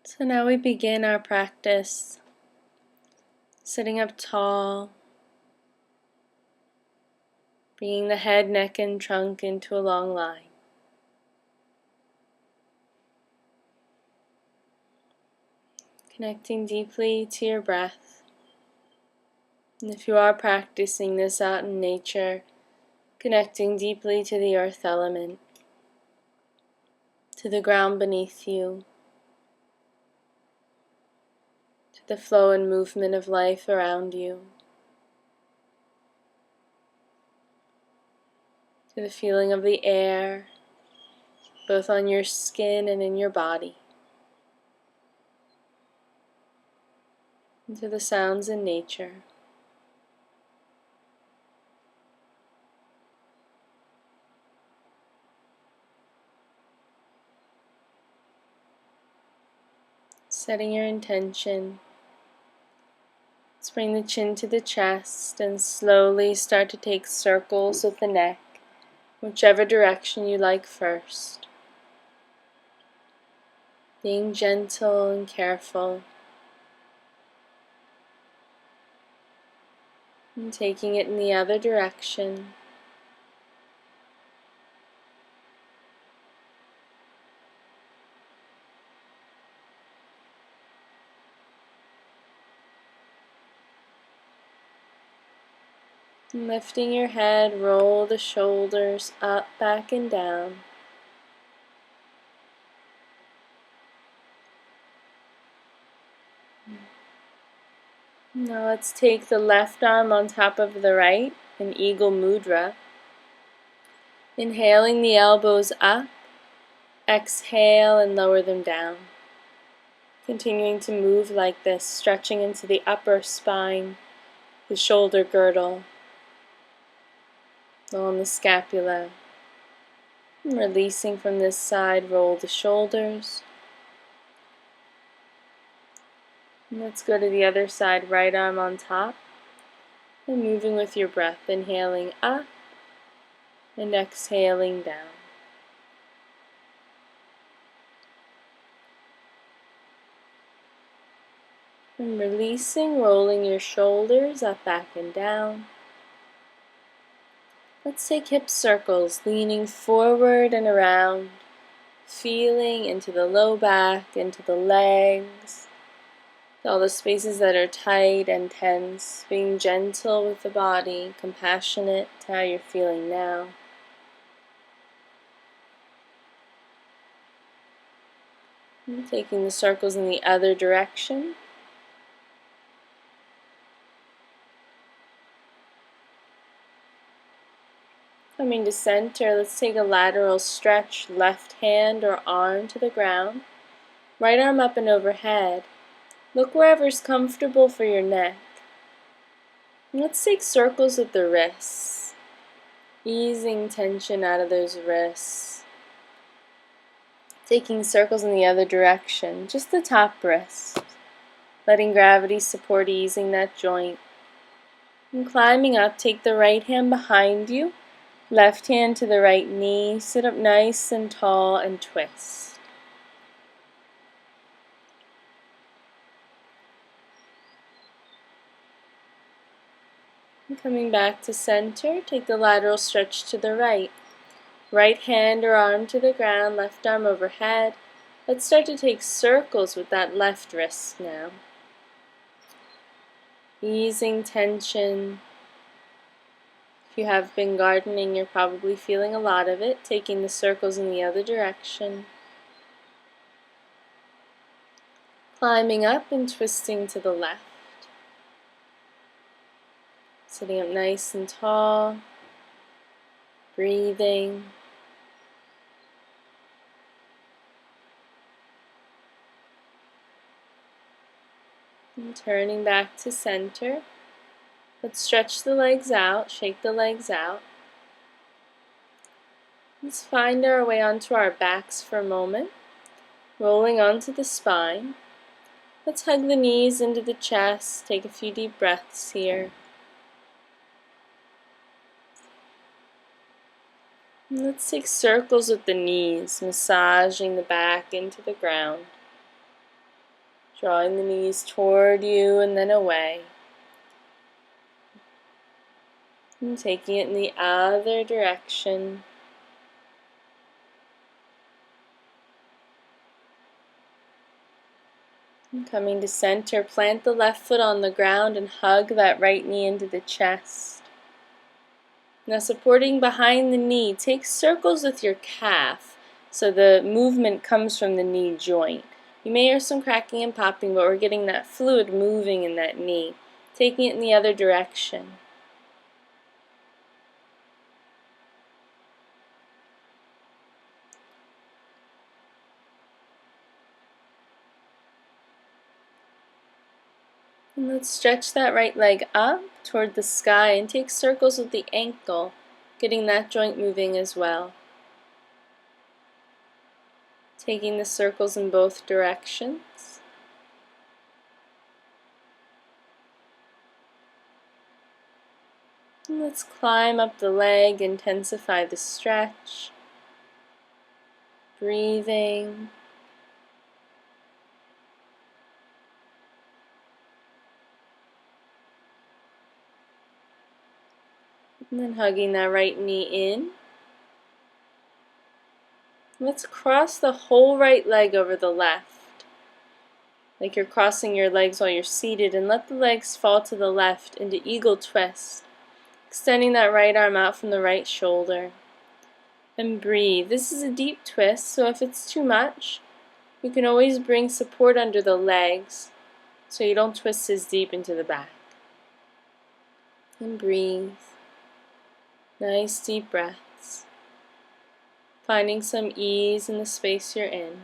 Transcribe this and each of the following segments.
So now we begin our practice sitting up tall, bringing the head, neck, and trunk into a long line. Connecting deeply to your breath. And if you are practicing this out in nature, connecting deeply to the earth element, to the ground beneath you, to the flow and movement of life around you, to the feeling of the air, both on your skin and in your body, and to the sounds in nature. Setting your intention. Let's bring the chin to the chest and slowly start to take circles with the neck, whichever direction you like first. Being gentle and careful, and taking it in the other direction. And lifting your head, roll the shoulders up, back, and down. Now let's take the left arm on top of the right in Eagle Mudra. Inhaling the elbows up, exhale and lower them down. Continuing to move like this, stretching into the upper spine, the shoulder girdle, along the scapula. And releasing from this side, roll the shoulders. And let's go to the other side, right arm on top. And moving with your breath, inhaling up and exhaling down. And releasing, rolling your shoulders up, back, and down. Let's take hip circles, leaning forward and around, feeling into the low back, into the legs, all the spaces that are tight and tense, being gentle with the body, compassionate to how you're feeling now. And taking the circles in the other direction. Coming to center, let's take a lateral stretch, left hand or arm to the ground, right arm up and overhead. Look wherever's comfortable for your neck. And let's take circles with the wrists, easing tension out of those wrists. Taking circles in the other direction, just the top wrist, letting gravity support easing that joint. And climbing up, take the right hand behind you, left hand to the right knee, sit up nice and tall and twist. And coming back to center, take the lateral stretch to the right. Right hand or arm to the ground, left arm overhead. Let's start to take circles with that left wrist now. Easing tension. If you have been gardening, you're probably feeling a lot of it, taking the circles in the other direction. Climbing up and twisting to the left. Sitting up nice and tall, breathing. And turning back to center. Let's stretch the legs out, shake the legs out. Let's find our way onto our backs for a moment, rolling onto the spine. Let's hug the knees into the chest, take a few deep breaths here. And let's take circles with the knees, massaging the back into the ground. Drawing the knees toward you and then away. And taking it in the other direction. And coming to center, plant the left foot on the ground and hug that right knee into the chest. Now supporting behind the knee, take circles with your calf so the movement comes from the knee joint. You may hear some cracking and popping, but we're getting that fluid moving in that knee, taking it in the other direction. And let's stretch that right leg up toward the sky and take circles with the ankle, getting that joint moving as well. Taking the circles in both directions. And let's climb up the leg, intensify the stretch. Breathing. And then hugging that right knee in. Let's cross the whole right leg over the left. Like you're crossing your legs while you're seated, and let the legs fall to the left into eagle twist. Extending that right arm out from the right shoulder. And breathe. This is a deep twist, so if it's too much, you can always bring support under the legs so you don't twist as deep into the back. And breathe. Nice deep breaths. Finding some ease in the space you're in.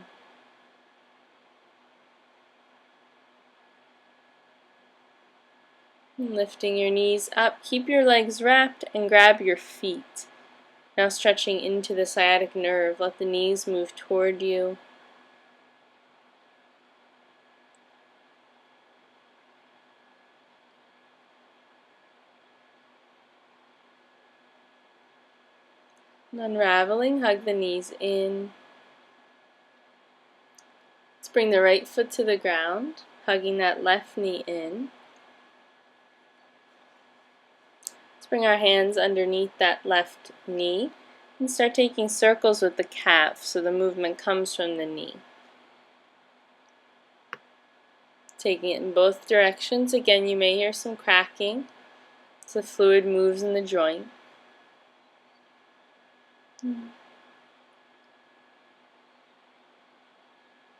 And lifting your knees up, keep your legs wrapped and grab your feet. Now stretching into the sciatic nerve, let the knees move toward you. And unraveling, hug the knees in. Let's bring the right foot to the ground, hugging that left knee in. Let's bring our hands underneath that left knee and start taking circles with the calf so the movement comes from the knee. Taking it in both directions. Again, you may hear some cracking as the fluid moves in the joint.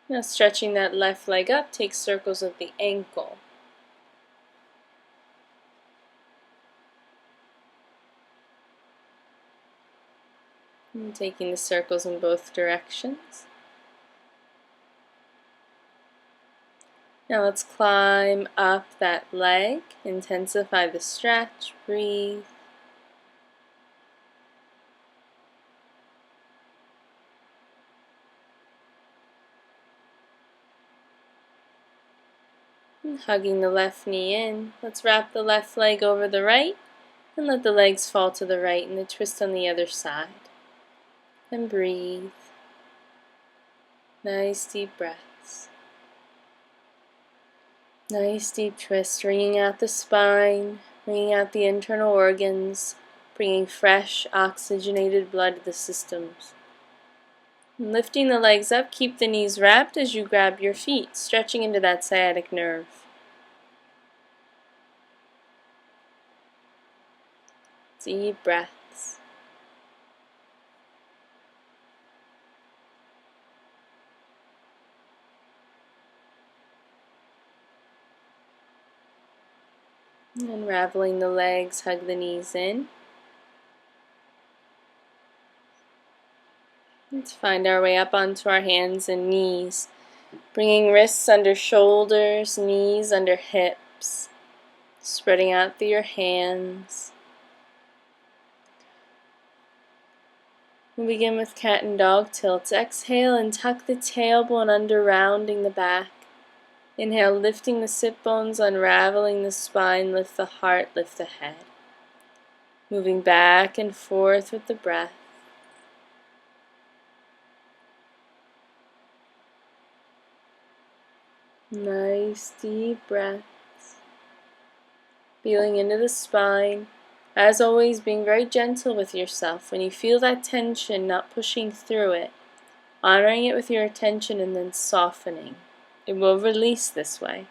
Now stretching that left leg up, take circles with the ankle. And taking the circles in both directions. Now let's climb up that leg, intensify the stretch, breathe. And hugging the left knee in, let's wrap the left leg over the right and let the legs fall to the right and the twist on the other side. And breathe. Nice deep breaths. Nice deep twist, wringing out the spine, wringing out the internal organs, bringing fresh oxygenated blood to the systems. And lifting the legs up, keep the knees wrapped as you grab your feet, stretching into that sciatic nerve. Deep breaths. Unraveling the legs, hug the knees in. Let's find our way up onto our hands and knees, bringing wrists under shoulders, knees under hips, spreading out through your hands. We'll begin with cat and dog tilts. Exhale and tuck the tailbone under, rounding the back. Inhale, lifting the sit bones, unraveling the spine, lift the heart, lift the head. Moving back and forth with the breath. Nice deep breaths. Feeling into the spine. As always, being very gentle with yourself. When you feel that tension, not pushing through it, honoring it with your attention and then softening. It will release this way.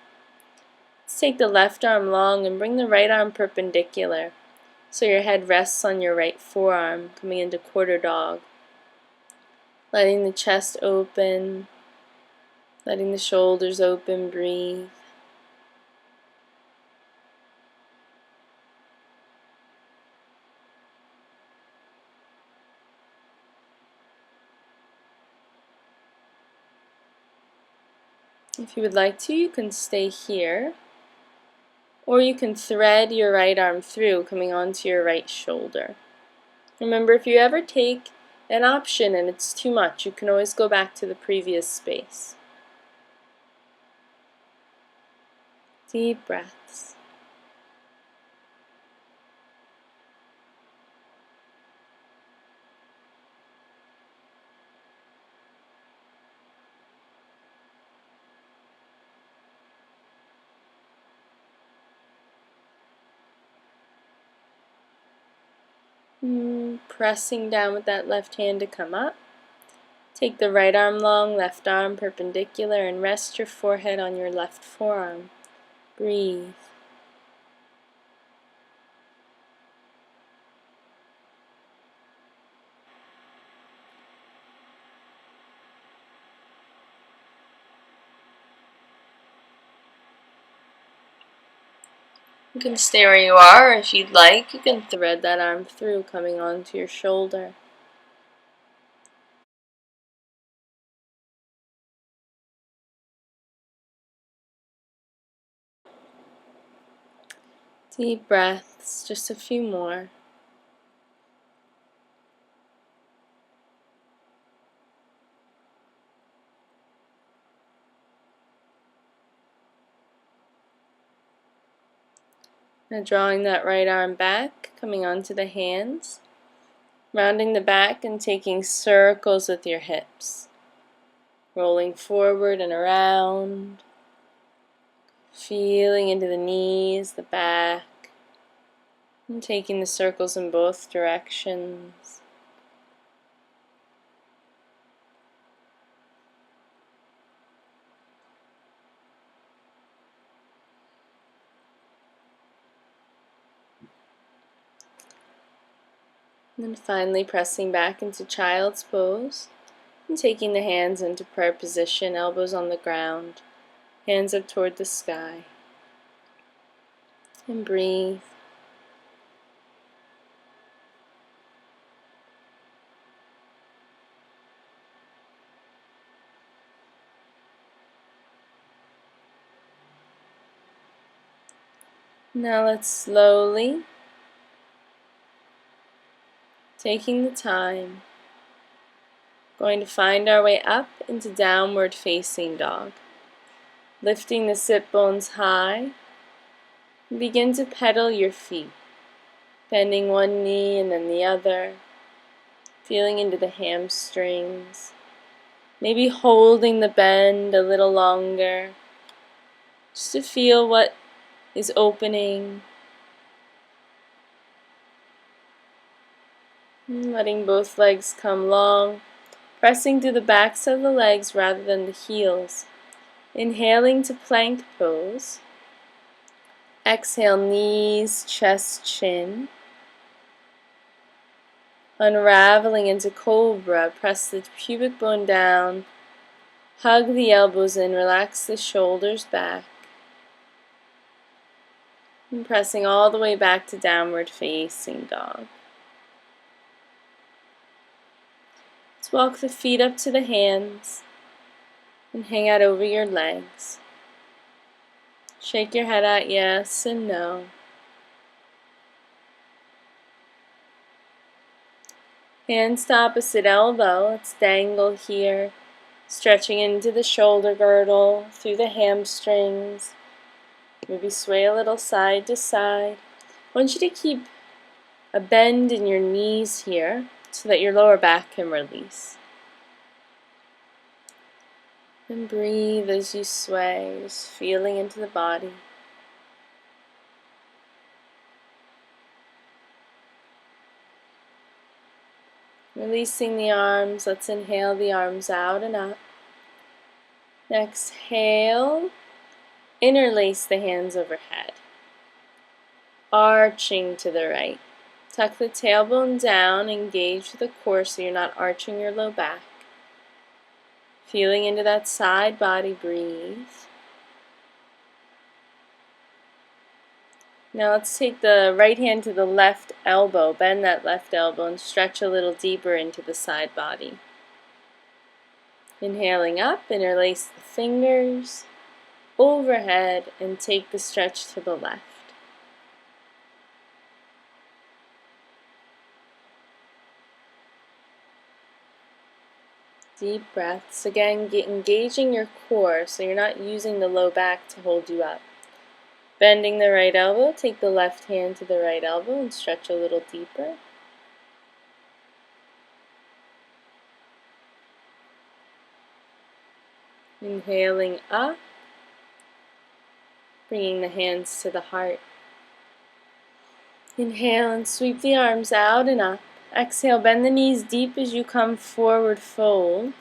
Let's take the left arm long and bring the right arm perpendicular so your head rests on your right forearm, coming into quarter dog. Letting the chest open, letting the shoulders open, breathe. If you would like to, you can stay here, or you can thread your right arm through, coming onto your right shoulder. Remember, if you ever take an option and it's too much, you can always go back to the previous space. Deep breaths. Pressing down with that left hand to come up. Take the right arm long, left arm perpendicular, and rest your forehead on your left forearm. Breathe. You can stay where you are, or if you'd like, you can thread that arm through, coming onto your shoulder. Deep breaths, just a few more. Now drawing that right arm back, coming onto the hands, rounding the back and taking circles with your hips, rolling forward and around, feeling into the knees, the back, and taking the circles in both directions. And then finally pressing back into child's pose and taking the hands into prayer position, elbows on the ground, hands up toward the sky. And breathe. Now let's slowly, taking the time, going to find our way up into downward facing dog. Lifting the sit bones high, and begin to pedal your feet, bending one knee and then the other, feeling into the hamstrings, maybe holding the bend a little longer, just to feel what is opening, and letting both legs come long, pressing through the backs of the legs rather than the heels. Inhaling to plank pose. Exhale, knees, chest, chin. Unraveling into cobra, press the pubic bone down, hug the elbows in, relax the shoulders back. And pressing all the way back to downward facing dog. Let's walk the feet up to the hands and hang out over your legs. Shake your head out yes and no. Hands to opposite elbow. Let's dangle here, stretching into the shoulder girdle, through the hamstrings. Maybe sway a little side to side. I want you to keep a bend in your knees here so that your lower back can release. And breathe as you sway, just feeling into the body. Releasing the arms, let's inhale the arms out and up. Exhale, interlace the hands overhead, arching to the right. Tuck the tailbone down, engage the core so you're not arching your low back. Feeling into that side body, breathe. Now let's take the right hand to the left elbow, bend that left elbow and stretch a little deeper into the side body. Inhaling up, interlace the fingers overhead and take the stretch to the left. Deep breaths. Again, engaging your core so you're not using the low back to hold you up. Bending the right elbow, take the left hand to the right elbow and stretch a little deeper. Inhaling up, bringing the hands to the heart. Inhale and sweep the arms out and up. Exhale, bend the knees deep as you come forward, fold.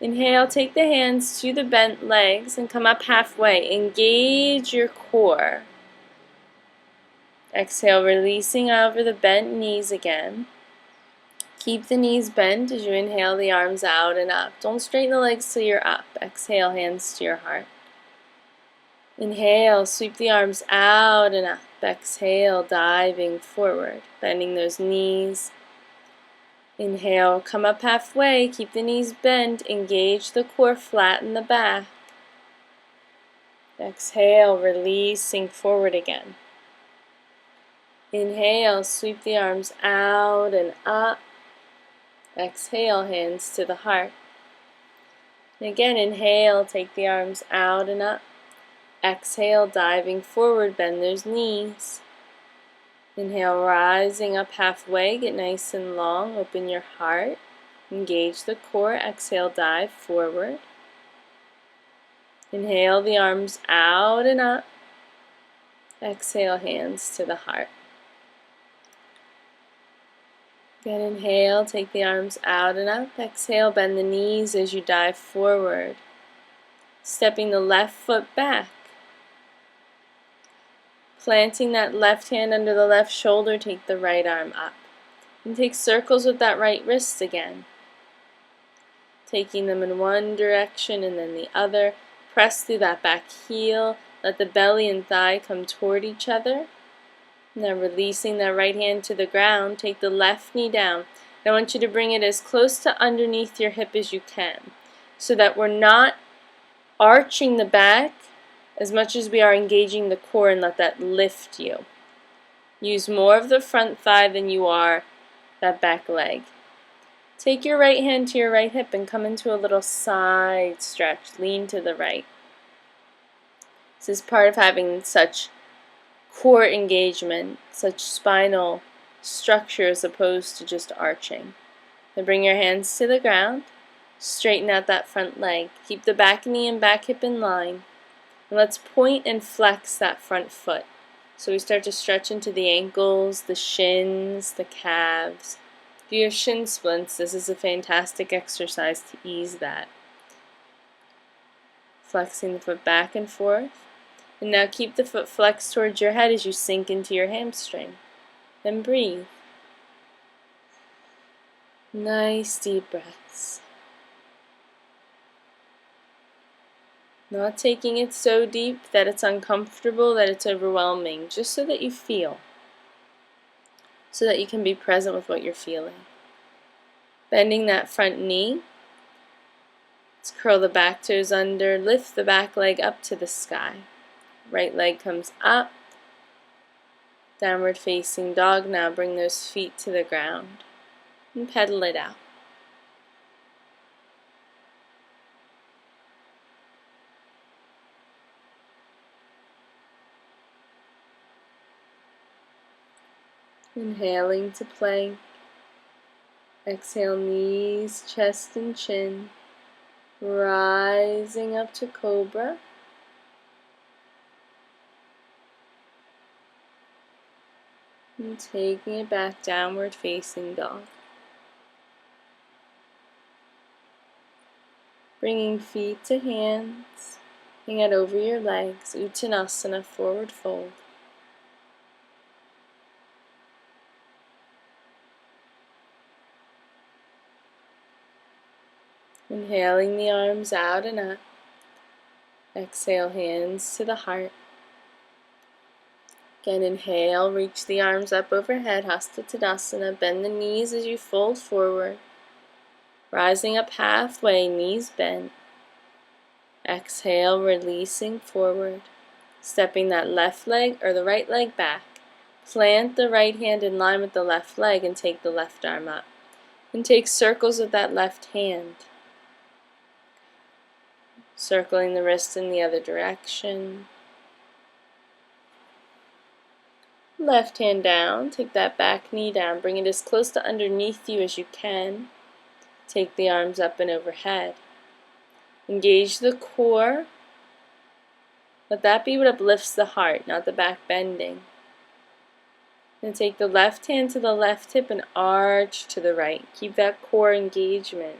Inhale, take the hands to the bent legs and come up halfway. Engage your core. Exhale, releasing over the bent knees again. Keep the knees bent as you inhale the arms out and up. Don't straighten the legs till you're up. Exhale, hands to your heart. Inhale, sweep the arms out and up. Exhale, diving forward, bending those knees. Inhale, come up halfway, keep the knees bent, engage the core, flatten the back. Exhale, releasing forward again. Inhale, sweep the arms out and up. Exhale, hands to the heart. And again, inhale, take the arms out and up. Exhale, diving forward, bend those knees. Inhale, rising up halfway, get nice and long, open your heart, engage the core, exhale, dive forward. Inhale the arms out and up. Exhale, hands to the heart. Again, inhale, take the arms out and up. Exhale, bend the knees as you dive forward. Stepping the left foot back. Planting that left hand under the left shoulder, take the right arm up. And take circles with that right wrist again. Taking them in one direction and then the other. Press through that back heel. Let the belly and thigh come toward each other. Now releasing that right hand to the ground, take the left knee down. I want you to bring it as close to underneath your hip as you can, so that we're not arching the back as much as we are engaging the core, and let that lift you. Use more of the front thigh than you are that back leg. Take your right hand to your right hip and come into a little side stretch. Lean to the right. This is part of having such core engagement, such spinal structure as opposed to just arching. Then bring your hands to the ground. Straighten out that front leg. Keep the back knee and back hip in line. And let's point and flex that front foot. So we start to stretch into the ankles, the shins, the calves. If you have shin splints, this is a fantastic exercise to ease that. Flexing the foot back and forth. And now keep the foot flexed towards your head as you sink into your hamstring. Then breathe. Nice deep breaths. Not taking it so deep that it's uncomfortable, that it's overwhelming, just so that you feel. So that you can be present with what you're feeling. Bending that front knee. Let's curl the back toes under, lift the back leg up to the sky. Right leg comes up. Downward facing dog. Now bring those feet to the ground and pedal it out. Inhaling to plank. Exhale, knees, chest, and chin. rising up to Cobra, and taking it back, Downward Facing Dog. Bringing feet to hands, hang out over your legs, Uttanasana, forward fold. Inhaling the arms out and up. Exhale, hands to the heart. Again, inhale, reach the arms up overhead, Hasta Tadasana. Bend the knees as you fold forward. Rising up halfway, knees bent. Exhale, releasing forward. Stepping that left leg or the right leg back. Plant the right hand in line with the left leg and take the left arm up. And take circles with that left hand. Circling the wrist in the other direction. Left hand down, take that back knee down, bring it as close to underneath you as you can. Take the arms up and overhead. Engage the core. Let that be what uplifts the heart, not the back bending. And take the left hand to the left hip and arch to the right. Keep that core engagement.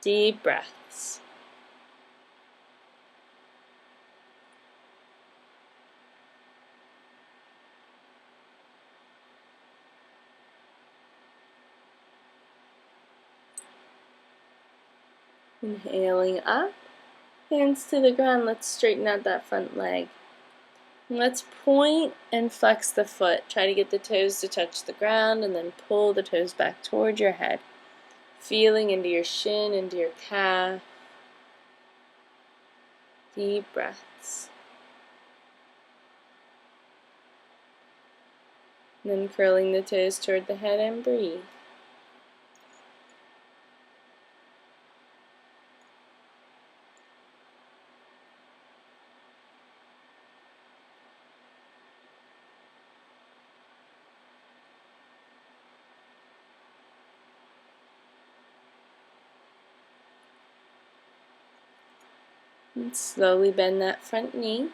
Deep breaths. Inhaling up, hands to the ground. Let's straighten out that front leg. And let's point and flex the foot. Try to get the toes to touch the ground and then pull the toes back toward your head. Feeling into your shin, into your calf. Deep breaths. And then curling the toes toward the head and breathe. And slowly bend that front knee.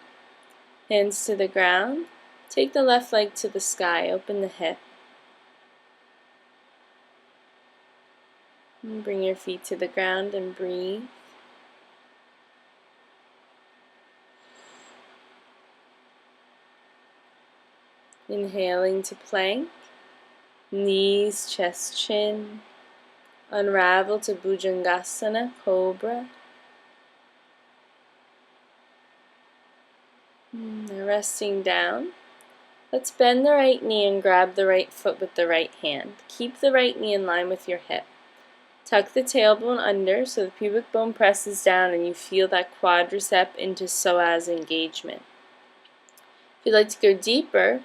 Hands to the ground. Take the left leg to the sky. Open the hip. And bring your feet to the ground and breathe. Inhaling to plank. Knees, chest, chin. Unravel to Bhujangasana, Cobra. Now resting down. Let's bend the right knee and grab the right foot with the right hand. Keep the right knee in line with your hip. Tuck the tailbone under so the pubic bone presses down and you feel that quadricep into psoas engagement. If you'd like to go deeper,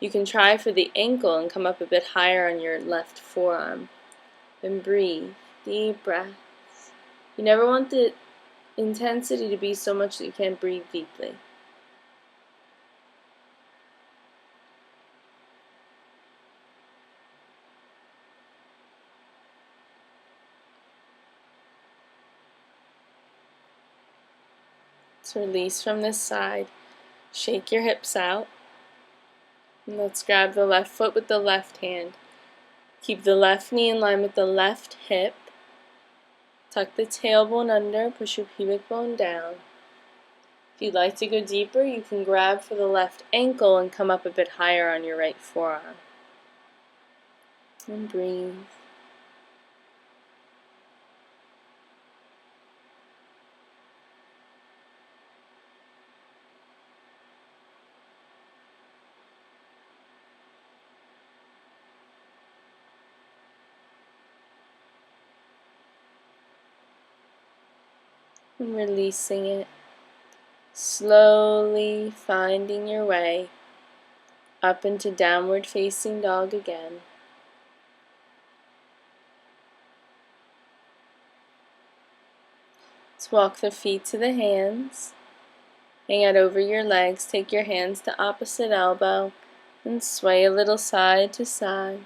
you can try for the ankle and come up a bit higher on your left forearm. And breathe. Deep breaths. You never want the intensity to be so much that you can't breathe deeply. Let's release from this side. Shake your hips out. And let's grab the left foot with the left hand. Keep the left knee in line with the left hip. Tuck the tailbone under, push your pubic bone down. If you'd like to go deeper, you can grab for the left ankle and come up a bit higher on your right forearm. And breathe. And releasing it, slowly finding your way up into downward facing dog again. Let's walk the feet to the hands, hang out over your legs, take your hands to opposite elbow and sway a little side to side.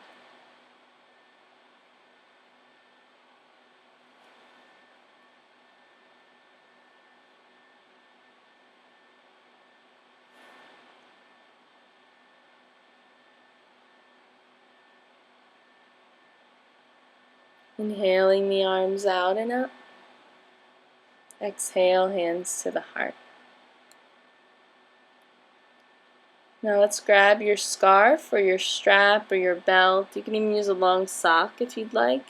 Inhaling the arms out and up. Exhale, hands to the heart. Now let's grab your scarf or your strap or your belt. You can even use a long sock if you'd like.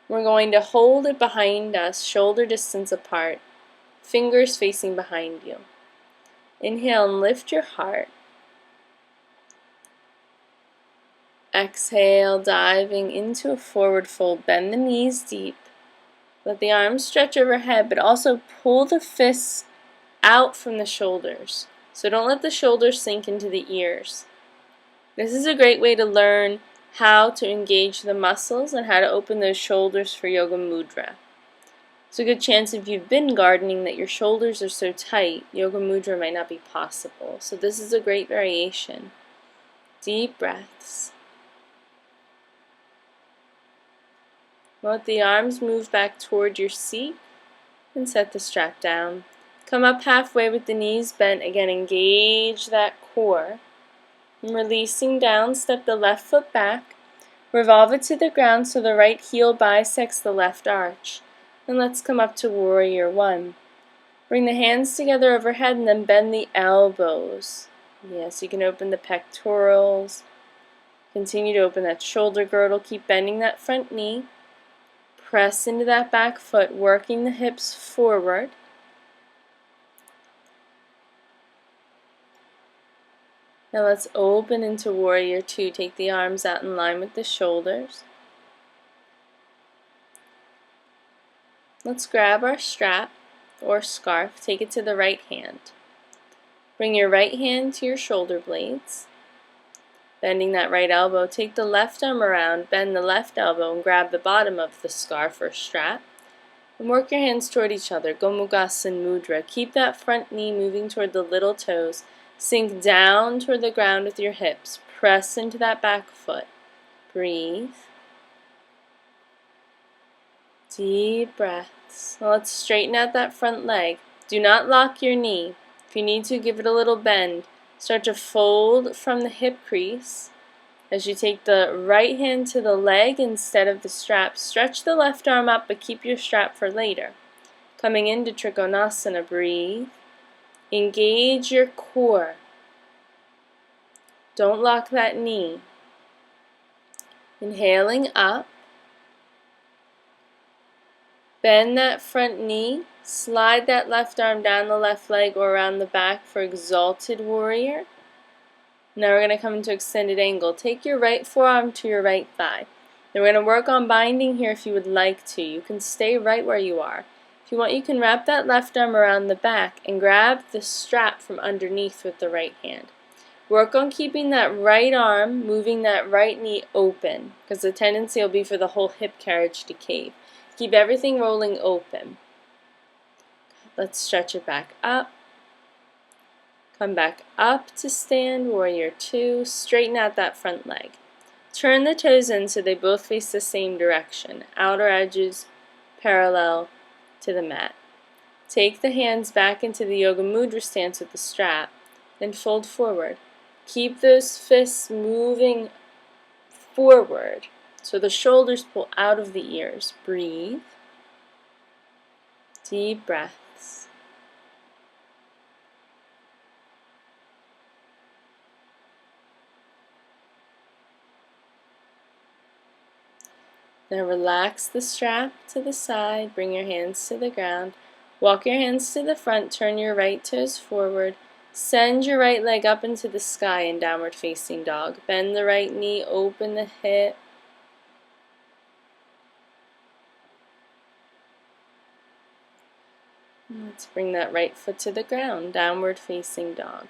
We're going to hold it behind us, shoulder distance apart, fingers facing behind you. Inhale and lift your heart. Exhale, diving into a forward fold. Bend the knees deep. Let the arms stretch overhead, but also pull the fists out from the shoulders. So don't let the shoulders sink into the ears. This is a great way to learn how to engage the muscles and how to open those shoulders for Yoga Mudra. It's a good chance if you've been gardening that your shoulders are so tight, Yoga Mudra might not be possible. So this is a great variation. Deep breaths. Let the arms move back toward your seat and set the strap down. Come up halfway with the knees bent. Again, engage that core. And releasing down, step the left foot back. Revolve it to the ground so the right heel bisects the left arch. And let's come up to Warrior One. Bring the hands together overhead and then bend the elbows. Yes, you can open the pectorals. Continue to open that shoulder girdle. Keep bending that front knee. Press into that back foot, working the hips forward. Now let's open into Warrior Two. Take the arms out in line with the shoulders. Let's grab our strap or scarf. Take it to the right hand. Bring your right hand to your shoulder blades. Bending that right elbow, take the left arm around, bend the left elbow, and grab the bottom of the scarf or strap. And work your hands toward each other. Gomukhasana Mudra. Keep that front knee moving toward the little toes. Sink down toward the ground with your hips. Press into that back foot. Breathe. Deep breaths. Now let's straighten out that front leg. Do not lock your knee. If you need to, give it a little bend. Start to fold from the hip crease. As you take the right hand to the leg instead of the strap, stretch the left arm up, but keep your strap for later. Coming into Trikonasana, breathe. Engage your core. Don't lock that knee. Inhaling up. Bend that front knee. Slide that left arm down the left leg or around the back for Exalted Warrior. Now we're going to come into extended angle. Take your right forearm to your right thigh. Then we're going to work on binding here if you would like to. You can stay right where you are. If you want, you can wrap that left arm around the back and grab the strap from underneath with the right hand. Work on keeping that right arm, moving that right knee open, because the tendency will be for the whole hip carriage to cave. Keep everything rolling open. Let's stretch it back up. Come back up to stand, Warrior Two. Straighten out that front leg. Turn the toes in so they both face the same direction. Outer edges parallel to the mat. Take the hands back into the Yoga Mudra stance with the strap. Then fold forward. Keep those fists moving forward so the shoulders pull out of the ears. Breathe. Deep breaths. Now relax the strap to the side, bring your hands to the ground, walk your hands to the front, turn your right toes forward, send your right leg up into the sky in downward facing dog. Bend the right knee, open the hip. Let's bring that right foot to the ground, downward facing dog.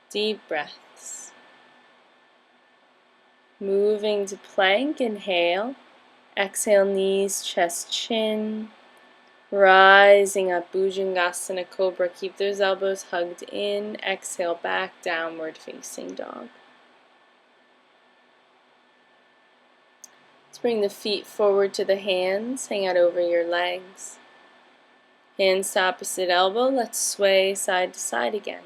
Deep breaths. Moving to plank, inhale. Exhale, knees, chest, chin. Rising up, Bhujangasana Cobra. Keep those elbows hugged in. Exhale, back, downward facing dog. Let's bring the feet forward to the hands. Hang out over your legs. Hands to opposite elbow. Let's sway side to side again.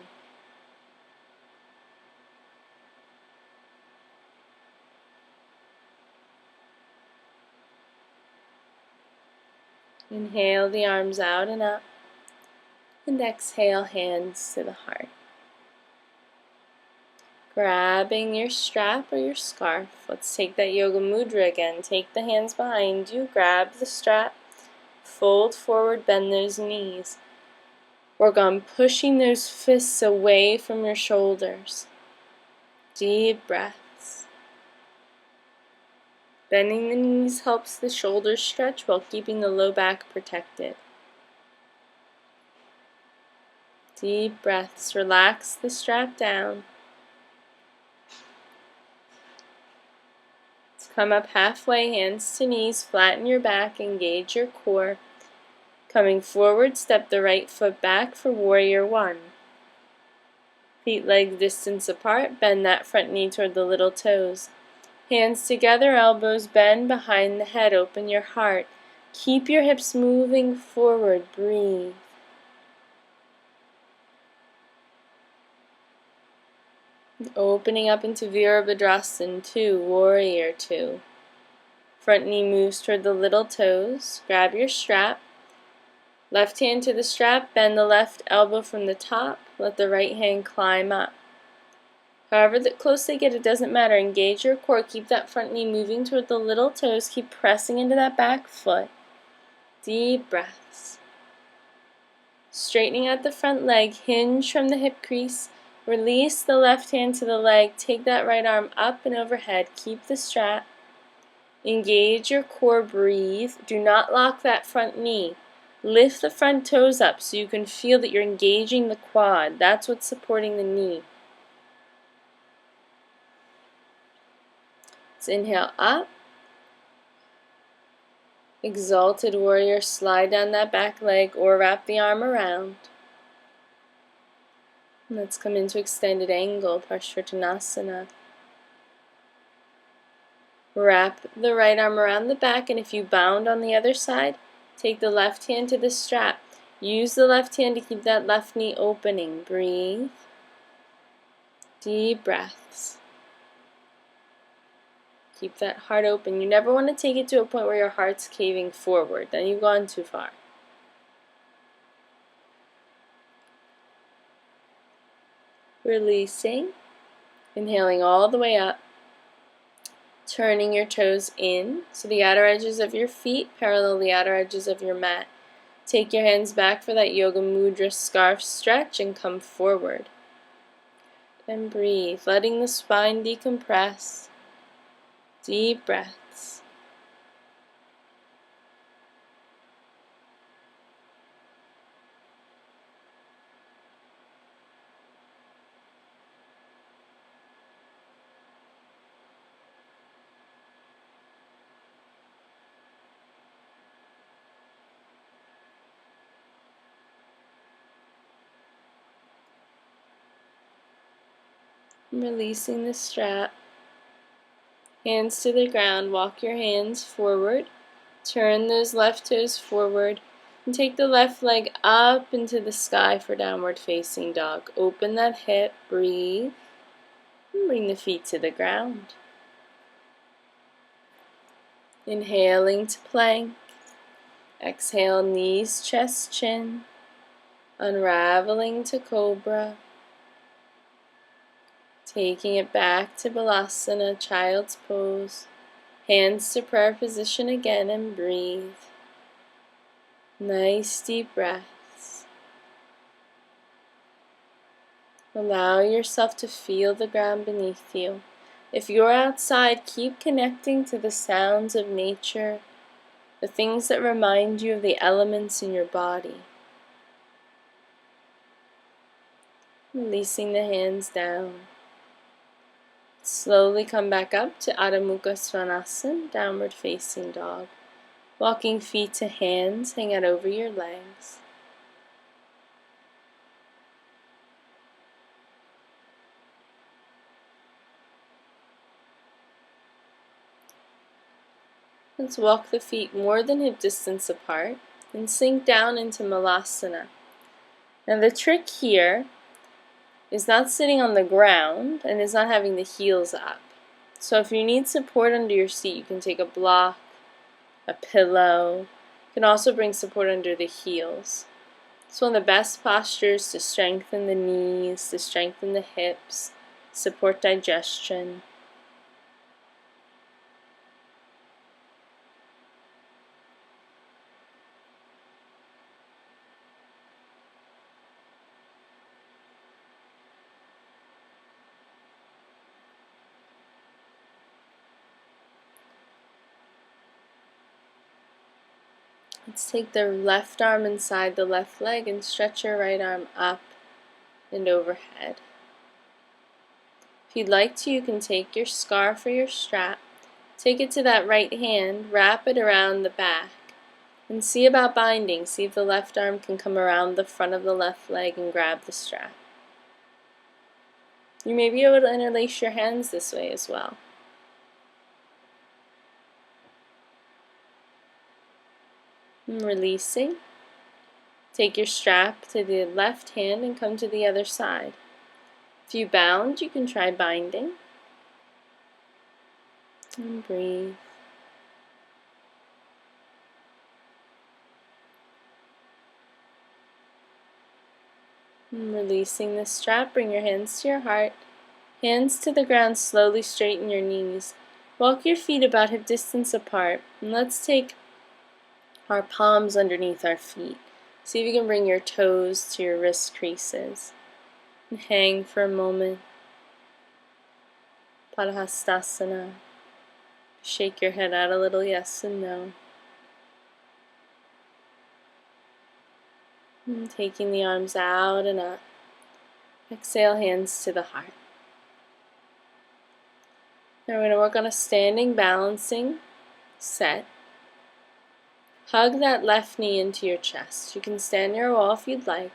Inhale the arms out and up, and exhale, hands to the heart. Grabbing your strap or your scarf. Let's take that yoga mudra again. Take the hands behind you, grab the strap, fold forward, bend those knees. Work on pushing those fists away from your shoulders. Deep breaths. Bending the knees helps the shoulders stretch while keeping the low back protected. Deep breaths. Relax the strap down. Let's come up halfway, hands to knees, flatten your back, engage your core. Coming forward, step the right foot back for warrior one. Feet legs distance apart, bend that front knee toward the little toes. Hands together, elbows bend behind the head, open your heart. Keep your hips moving forward, breathe. Opening up into Virabhadrasana 2, warrior 2. Front knee moves toward the little toes, grab your strap. Left hand to the strap, bend the left elbow from the top, let the right hand climb up. However close they get, it doesn't matter. Engage your core, keep that front knee moving toward the little toes, keep pressing into that back foot. Deep breaths. Straightening out the front leg, hinge from the hip crease, release the left hand to the leg, take that right arm up and overhead, keep the strap. Engage your core, breathe. Do not lock that front knee. Lift the front toes up so you can feel that you're engaging the quad. That's what's supporting the knee. Let's inhale up. Exalted warrior, slide down that back leg or wrap the arm around. And let's come into extended angle, Parsvarthanasana. Wrap the right arm around the back, and if you bound on the other side, take the left hand to the strap. Use the left hand to keep that left knee opening. Breathe. Deep breaths. Keep that heart open. You never want to take it to a point where your heart's caving forward. Then you've gone too far. Releasing. Inhaling all the way up. Turning your toes in, so the outer edges of your feet parallel the outer edges of your mat. Take your hands back for that yoga mudra scarf stretch and come forward. And breathe, letting the spine decompress. Deep breaths. Releasing the strap. Hands to the ground, walk your hands forward. Turn those left toes forward. And take the left leg up into the sky for downward facing dog. Open that hip, breathe. And bring the feet to the ground. Inhaling to plank. Exhale, knees, chest, chin. Unraveling to cobra. Taking it back to Balasana, child's pose. Hands to prayer position again and breathe. Nice deep breaths. Allow yourself to feel the ground beneath you. If you're outside, keep connecting to the sounds of nature, the things that remind you of the elements in your body. Releasing the hands down. Slowly come back up to Adho Mukha Svanasana, downward facing dog. Walking feet to hands, hang out over your legs. Let's walk the feet more than hip distance apart and sink down into Malasana. Now the trick here is not sitting on the ground and is not having the heels up. So if you need support under your seat, you can take a block, a pillow, You can also bring support under the heels. It's one of the best postures to strengthen the knees, to strengthen the hips, support digestion. Let's take the left arm inside the left leg and stretch your right arm up and overhead. If you'd like to, you can take your scarf or your strap, take it to that right hand, wrap it around the back, and see about binding. See if the left arm can come around the front of the left leg and grab the strap. You may be able to interlace your hands this way as well. And releasing. Take your strap to the left hand and come to the other side. If you bound, you can try binding. And breathe. And releasing the strap, bring your hands to your heart. Hands to the ground, slowly straighten your knees. Walk your feet about hip distance apart. And let's take our palms underneath our feet. See if you can bring your toes to your wrist creases. And hang for a moment. Padahastasana. Shake your head out a little, yes and no. And taking the arms out and up. Exhale, hands to the heart. Now we're going to work on a standing balancing set. Hug that left knee into your chest. You can stand near a wall if you'd like.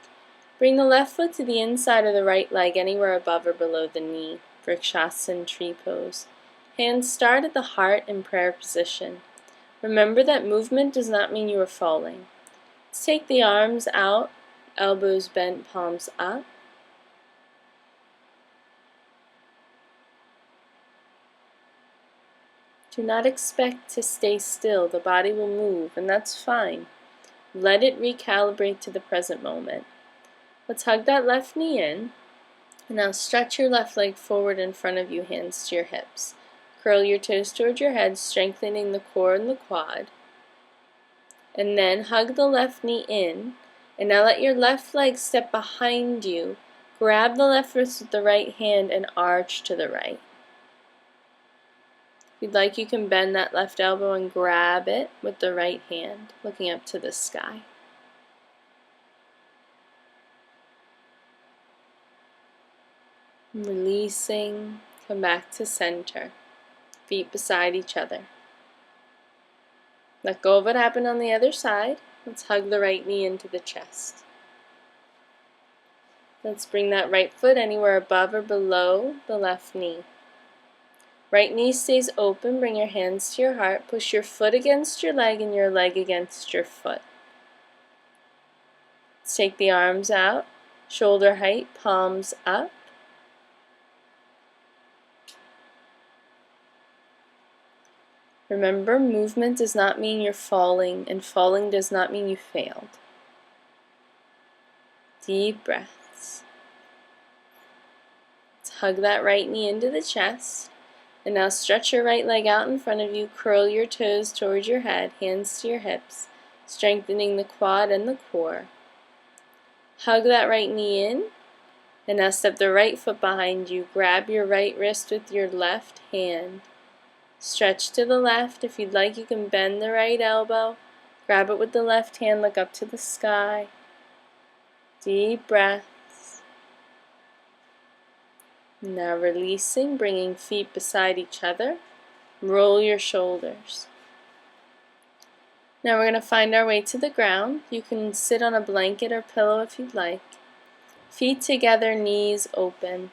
Bring the left foot to the inside of the right leg, anywhere above or below the knee. Vrikshasana tree pose. Hands start at the heart in prayer position. Remember that movement does not mean you are falling. Let's take the arms out, elbows bent, palms up. Do not expect to stay still. The body will move, and that's fine. Let it recalibrate to the present moment. Let's hug that left knee in. And now stretch your left leg forward in front of you, hands to your hips. Curl your toes towards your head, strengthening the core and the quad. And then hug the left knee in. And now let your left leg step behind you. Grab the left wrist with the right hand and arch to the right. If you'd like, you can bend that left elbow and grab it with the right hand, looking up to the sky. Releasing, come back to center. Feet beside each other. Let go of what happened on the other side. Let's hug the right knee into the chest. Let's bring that right foot anywhere above or below the left knee. Right knee stays open, bring your hands to your heart, push your foot against your leg and your leg against your foot. Let's take the arms out, shoulder height, palms up. Remember, movement does not mean you're falling, and falling does not mean you failed. Deep breaths. Let's hug that right knee into the chest. And now stretch your right leg out in front of you, curl your toes towards your head, hands to your hips, strengthening the quad and the core. Hug that right knee in, and now step the right foot behind you, grab your right wrist with your left hand. Stretch to the left. If you'd like, you can bend the right elbow, grab it with the left hand, look up to the sky. Deep breath. Now releasing, bringing feet beside each other. Roll your shoulders. Now we're going to find our way to the ground. You can sit on a blanket or pillow if you'd like. Feet together, knees open.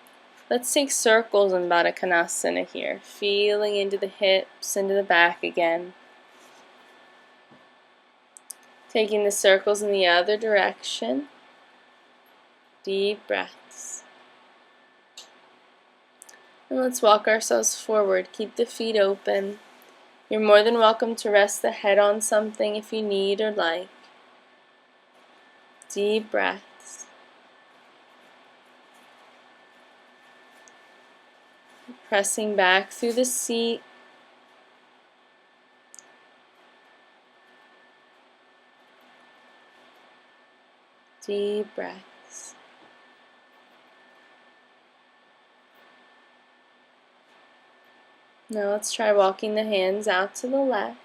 Let's take circles in Baddha Konasana here. Feeling into the hips, into the back again. Taking the circles in the other direction. Deep breaths. And let's walk ourselves forward. Keep the feet open. You're more than welcome to rest the head on something if you need or like. Deep breaths. Pressing back through the seat. Deep breaths. Now let's try walking the hands out to the left.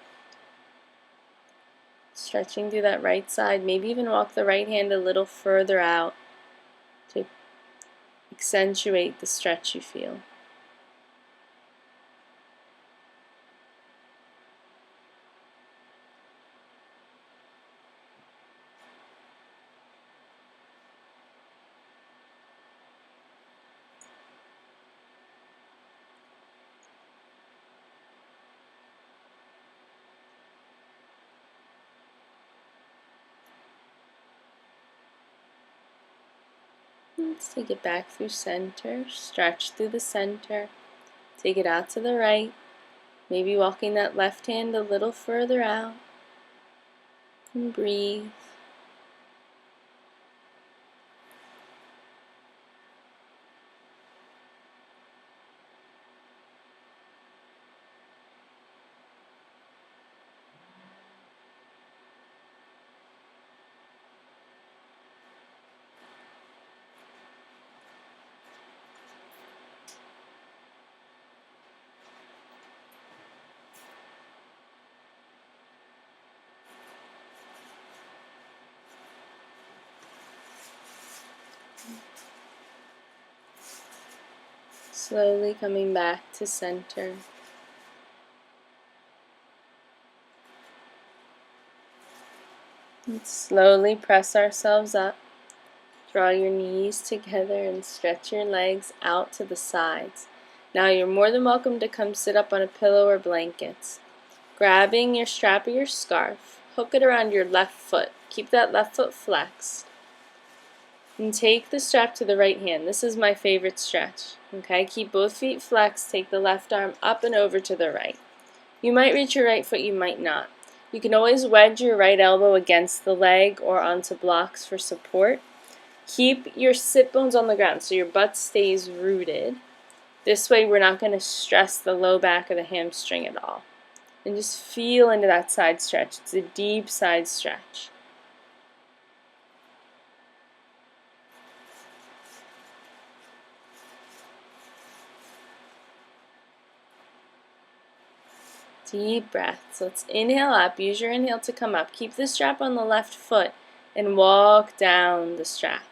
Stretching through that right side. Maybe even walk the right hand a little further out to accentuate the stretch you feel. Let's take it back through center, stretch through the center, take it out to the right, maybe walking that left hand a little further out, and breathe. Slowly coming back to center. And slowly press ourselves up. Draw your knees together and stretch your legs out to the sides. Now you're more than welcome to come sit up on a pillow or blankets. Grabbing your strap or your scarf, hook it around your left foot. Keep that left foot flexed. And take the strap to the right hand. This is my favorite stretch. Okay, keep both feet flexed. Take the left arm up and over to the right. You might reach your right foot, you might not. You can always wedge your right elbow against the leg or onto blocks for support. Keep your sit bones on the ground so your butt stays rooted. This way we're not going to stress the low back or the hamstring at all. And just feel into that side stretch. It's a deep side stretch. Deep breaths. Let's inhale up. Use your inhale to come up. Keep the strap on the left foot and walk down the strap.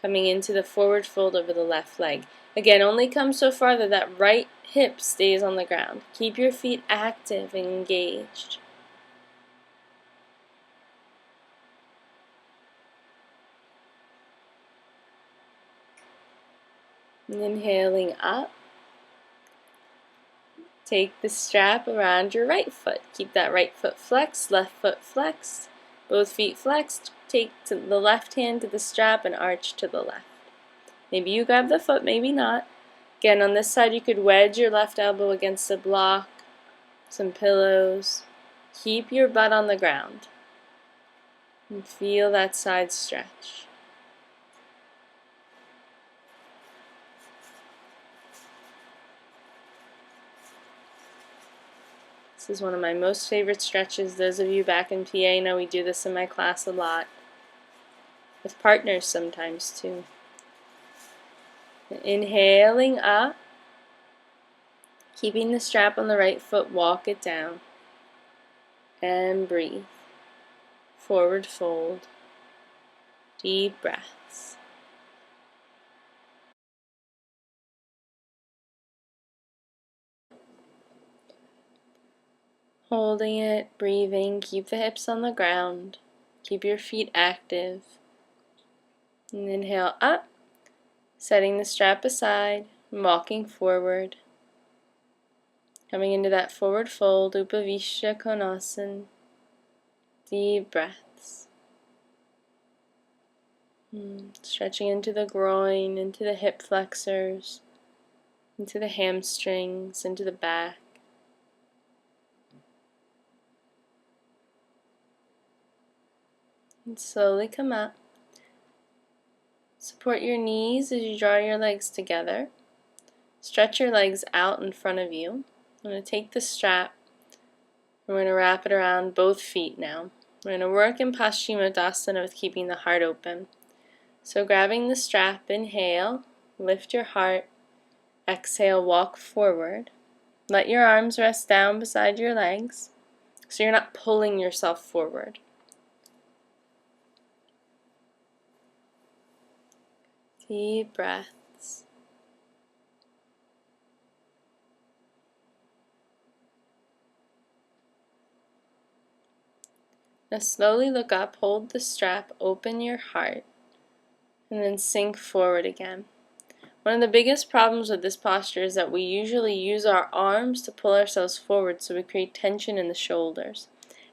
Coming into the forward fold over the left leg. Again, only come so far that that right hip stays on the ground. Keep your feet active and engaged. And inhaling up. Take the strap around your right foot. Keep that right foot flexed, left foot flexed. Both feet flexed. Take the left hand to the strap and arch to the left. Maybe you grab the foot, maybe not. Again, on this side you could wedge your left elbow against a block, some pillows. Keep your butt on the ground. And feel that side stretch. This is one of my most favorite stretches. Those of you back in PA know we do this in my class a lot. With partners sometimes too. Inhaling up. Keeping the strap on the right foot, walk it down. And breathe. Forward fold. Deep breaths. Holding it, breathing, keep the hips on the ground, keep your feet active. And inhale up, setting the strap aside, and walking forward. Coming into that forward fold, Upavishta Konasana. Deep breaths. Stretching into the groin, into the hip flexors, into the hamstrings, into the back. And slowly come up. Support your knees as you draw your legs together. Stretch your legs out in front of you. I'm going to take the strap. We're going to wrap it around both feet now. We're going to work in Paschimottanasana with keeping the heart open. So grabbing the strap, inhale, lift your heart. Exhale, walk forward. Let your arms rest down beside your legs so you're not pulling yourself forward. Deep breaths. Now slowly look up, hold the strap, open your heart, and then sink forward again. One of the biggest problems with this posture is that we usually use our arms to pull ourselves forward, so we create tension in the shoulders.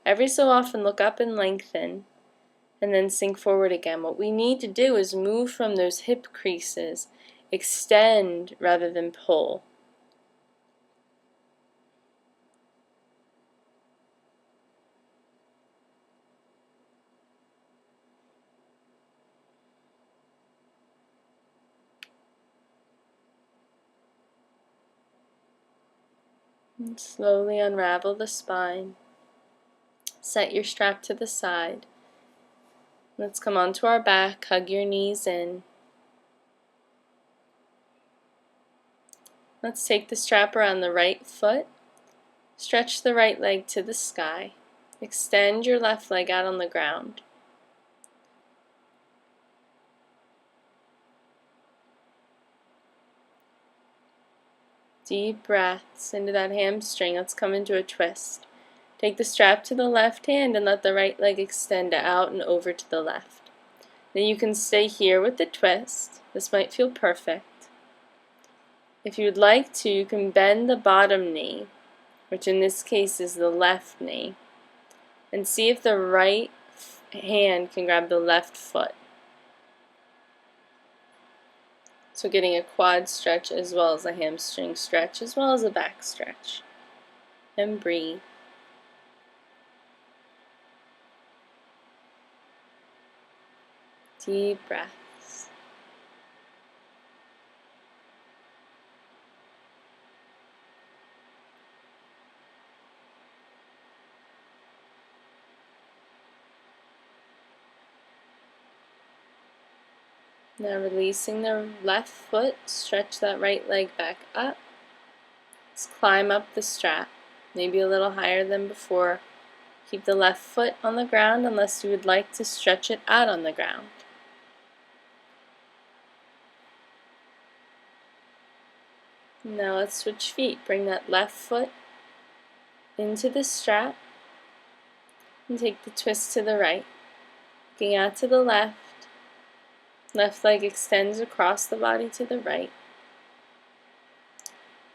Every so often look up and lengthen, and then sink forward again. What we need to do is move from those hip creases, extend rather than pull. And slowly unravel the spine. Set your strap to the side. Let's come onto our back, hug your knees in. Let's take the strap around the right foot. Stretch the right leg to the sky. Extend your left leg out on the ground. Deep breaths into that hamstring. Let's come into a twist. Take the strap to the left hand and let the right leg extend out and over to the left. Then you can stay here with the twist. This might feel perfect. If you'd like to, you can bend the bottom knee, which in this case is the left knee, and see if the right hand can grab the left foot. So getting a quad stretch as well as a hamstring stretch as well as a back stretch. And breathe. Deep breaths. Now releasing the left foot, stretch that right leg back up. Let's climb up the strap, maybe a little higher than before. Keep the left foot on the ground unless you would like to stretch it out on the ground. Now let's switch feet. Bring that left foot into the strap and take the twist to the right. Looking out to the left. Left leg extends across the body to the right.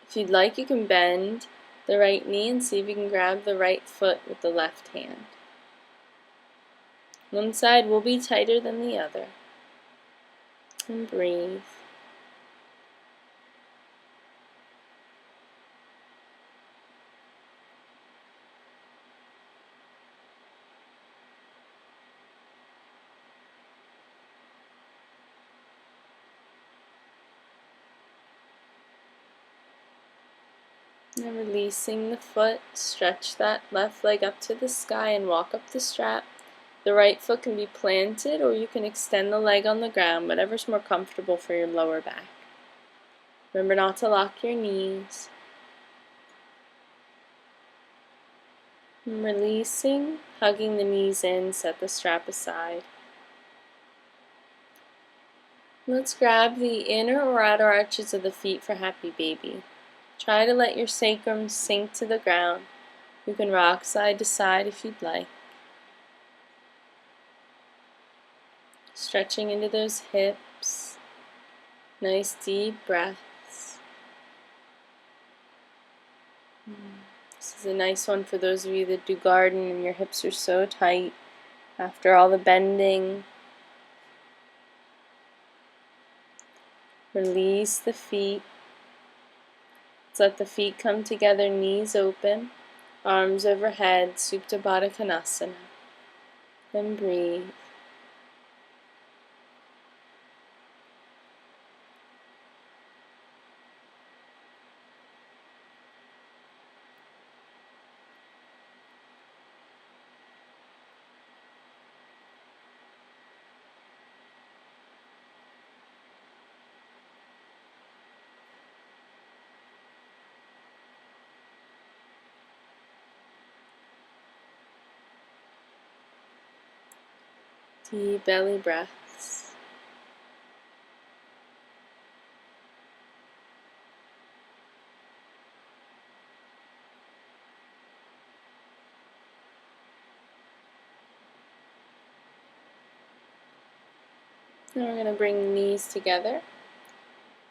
If you'd like, you can bend the right knee and see if you can grab the right foot with the left hand. One side will be tighter than the other. And breathe. Now releasing the foot, stretch that left leg up to the sky and walk up the strap. The right foot can be planted or you can extend the leg on the ground, whatever's more comfortable for your lower back. Remember not to lock your knees. And releasing, hugging the knees in, set the strap aside. Let's grab the inner or outer arches of the feet for Happy Baby. Try to let your sacrum sink to the ground. You can rock side to side if you'd like. Stretching into those hips. Nice deep breaths. This is a nice one for those of you that do garden and your hips are so tight after all the bending. Release the feet. Let's let the feet come together, knees open, arms overhead, Supta Baddha Konasana. Then breathe. Deep belly breaths. Now we're going to bring the knees together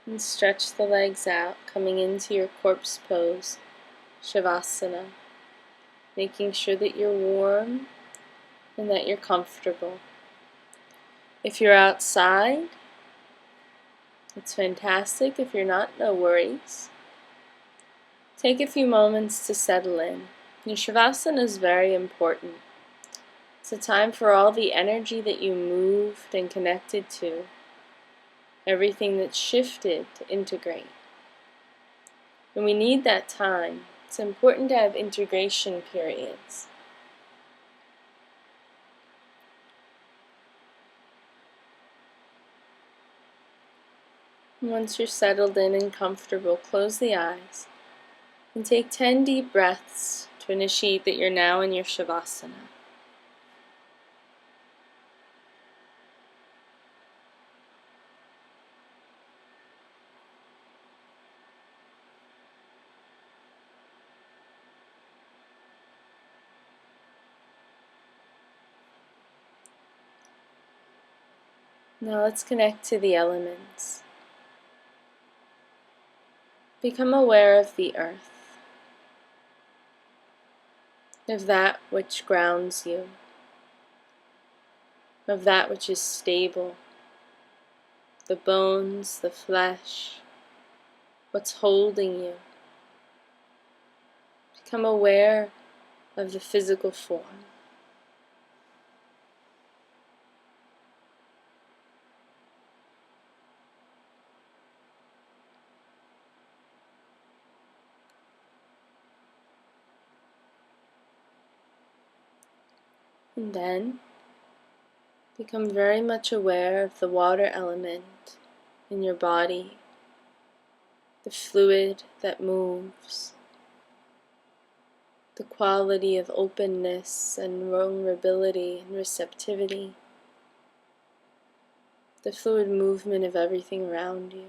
and stretch the legs out, coming into your corpse pose, Shavasana, making sure that you're warm and that you're comfortable. If you're outside, it's fantastic. If you're not, no worries. Take a few moments to settle in. Your Shavasana is very important. It's a time for all the energy that you moved and connected to, everything that's shifted to integrate. And we need that time. It's important to have integration periods. And once you're settled in and comfortable, close the eyes and take 10 deep breaths to initiate that you're now in your Shavasana. Now let's connect to the elements. Become aware of the earth, of that which grounds you, of that which is stable, the bones, the flesh, what's holding you. Become aware of the physical form. And then become very much aware of the water element in your body, the fluid that moves, the quality of openness and vulnerability and receptivity, the fluid movement of everything around you.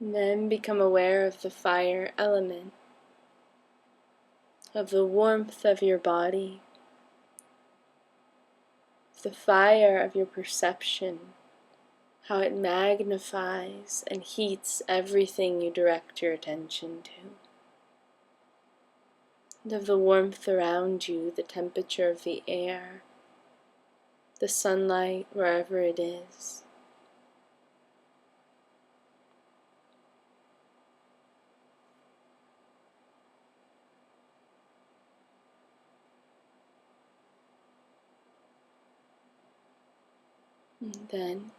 And then become aware of the fire element, of the warmth of your body, the fire of your perception, how it magnifies and heats everything you direct your attention to. And of the warmth around you, the temperature of the air, the sunlight wherever it is. And then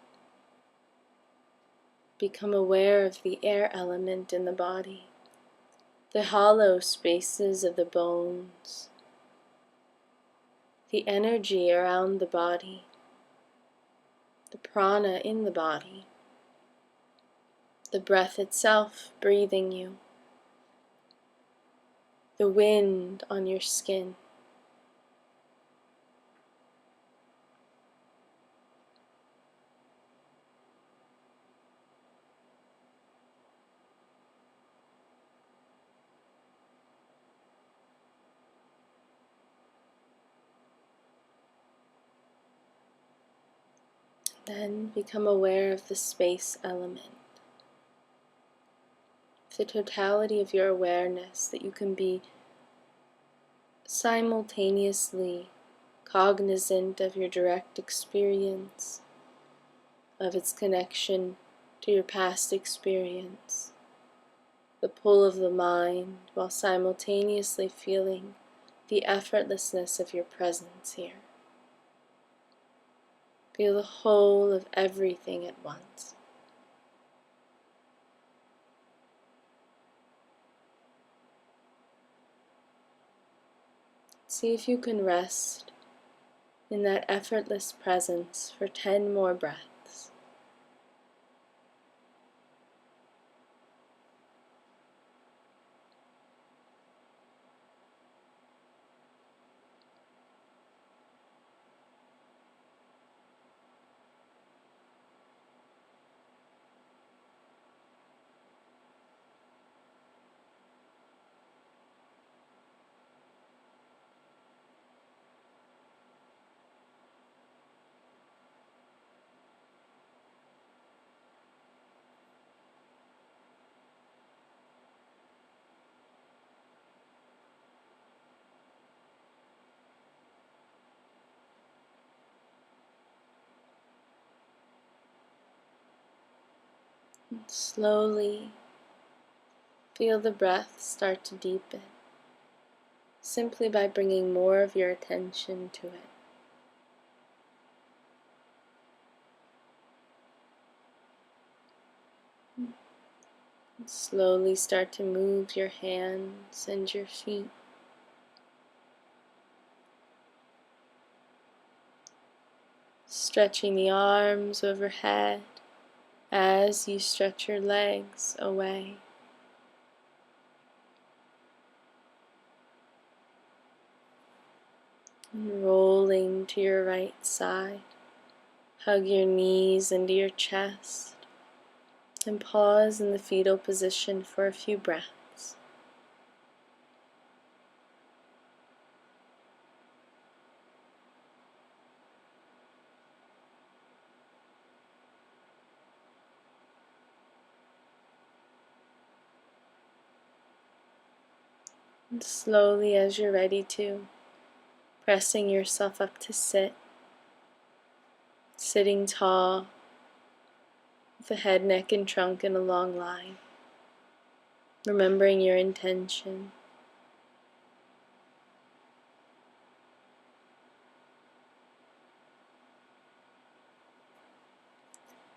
become aware of the air element in the body, the hollow spaces of the bones, the energy around the body, the prana in the body, the breath itself breathing you, the wind on your skin. Then become aware of the space element, the totality of your awareness, that you can be simultaneously cognizant of your direct experience, of its connection to your past experience, the pull of the mind, while simultaneously feeling the effortlessness of your presence here. Feel the whole of everything at once. See if you can rest in that effortless presence for 10 more breaths. And slowly feel the breath start to deepen, simply by bringing more of your attention to it. And slowly start to move your hands and your feet, stretching the arms overhead as you stretch your legs away. And rolling to your right side, hug your knees into your chest and pause in the fetal position for a few breaths. And slowly, as you're ready to, pressing yourself up to sit, sitting tall, with the head, neck, and trunk in a long line, remembering your intention.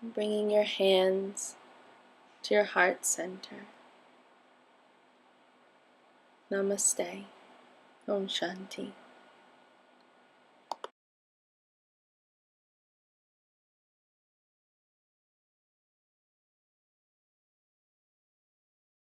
Bringing your hands to your heart center. Namaste. Om Shanti.